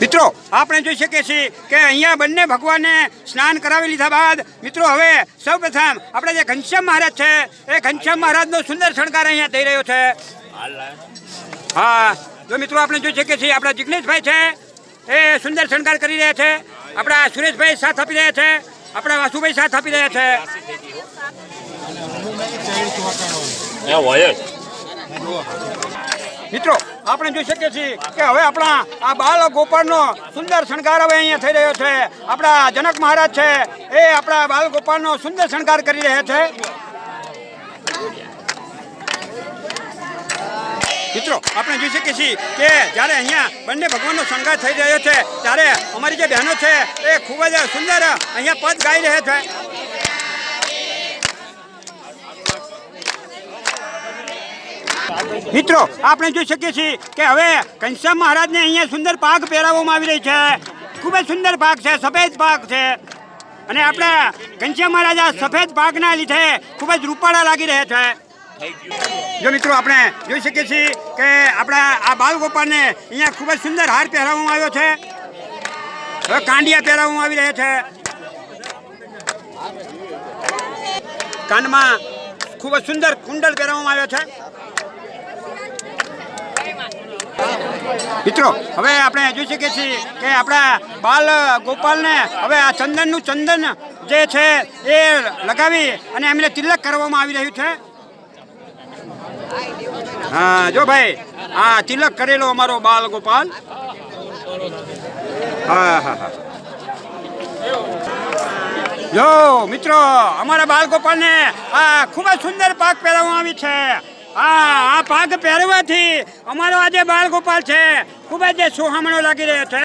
મિત્રો આપણે જોઈ શકીએ છીએ કે અહીંયા બંને ભગવાનને સ્નાન કરાવી લીધા બાદ મિત્રો હવે સૌપ્રથમ આપણે જે ઘનશ્યામ મહારાજ છે એ ઘનશ્યામ મહારાજનો સુંદર શણગાર અહીંયા થઈ રહ્યો છે. હા જો મિત્રો આપણે જોઈ શકીએ છીએ આપણા જિગ્નેશભાઈ છે એ સુંદર શણગાર કરી રહ્યા છે, આપણા સુરેશભાઈ સાથ આપી રહ્યા છે, આપણા વાસુભાઈ સાથ આપી રહ્યા છે. મિત્રો આપણે જોઈ શકીએ છીએ કે હવે આપણા આ બાલ ગોપાળનો સુંદર શણગાર હવે અહીંયા થઈ રહ્યો છે. આપણા જનક મહારાજ છે એ આપણા બાલ ગોપાળનો સુંદર શણગાર કરી રહ્યા છે. મિત્રો આપણે જોઈ શકીએ છીએ કે જ્યારે અહીંયા બંને ભગવાનનો શણગાર થઈ રહ્યો છે ત્યારે અમારી જે બહેનો છે એ ખૂબ જ સુંદર અહીંયા પદ ગાઈ રહ્યા છે. મિત્રો આપણે જોઈ શકીએ છીએ કે હવે ઘનશ્યામ મહારાજને અહીંયા સુંદર પાઘ પહેરાવવામાં આવી રહી છે. ખૂબ જ સુંદર પાઘ છે, સફેદ પાઘ છે અને આપણા ઘનશ્યામ મહારાજ આ સફેદ પાઘના લીધે ખૂબ જ રૂપાળા લાગી રહ્યા છે. જો મિત્રો આપણે જોઈ શકીએ છીએ કે આપણા આ બાલ ગોપાળને અહીંયા ખૂબ જ સુંદર હાર પહેરાવવામાં આવ્યો છે. હવે કાંડિયા પહેરાવવામાં આવી રહ્યા છે. કાનમાં ખૂબ જ સુંદર કુંડલ પહેરાવવામાં આવ્યો છે. મિત્રો હવે આપણે જોઈ શકીએ છીએ કે આપણા બાલ ગોપાલને હવે આ ચંદનનું ચંદન જે છે એ લગાવી અને એમને તિલક કરવામાં આવી રહ્યું છે. હા જો ભાઈ આ તિલક કરેલો અમારો બાલ ગોપાલ. હા હા હા જો મિત્રો અમારા બાલ ગોપાલને આ ખૂબ જ સુંદર પાઘ પહેરવામાં આવી છે. આ પાઘ પહેરવાથી અમારો આ જે બાલ ગોપાલ છે ખૂબ જ સોહામણો લાગી રહ્યો છે.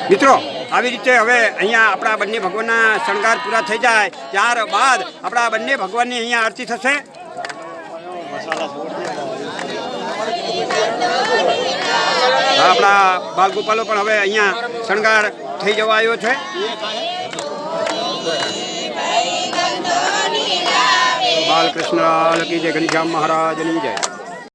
મિત્રો આવી રીતે હવે અહીંયા આપણા બંને ભગવાનના શણગાર પૂરા થઈ જાય ત્યારબાદ આપણા બંને ભગવાનની અહીંયા આરતી થશે. આપણા બાલ ગોપાલો પણ હવે અહીંયા શણગાર થઈ જવા આવ્યો છે. બાલકૃષ્ણ કી જય, ઘનશ્યામ મહારાજની જય.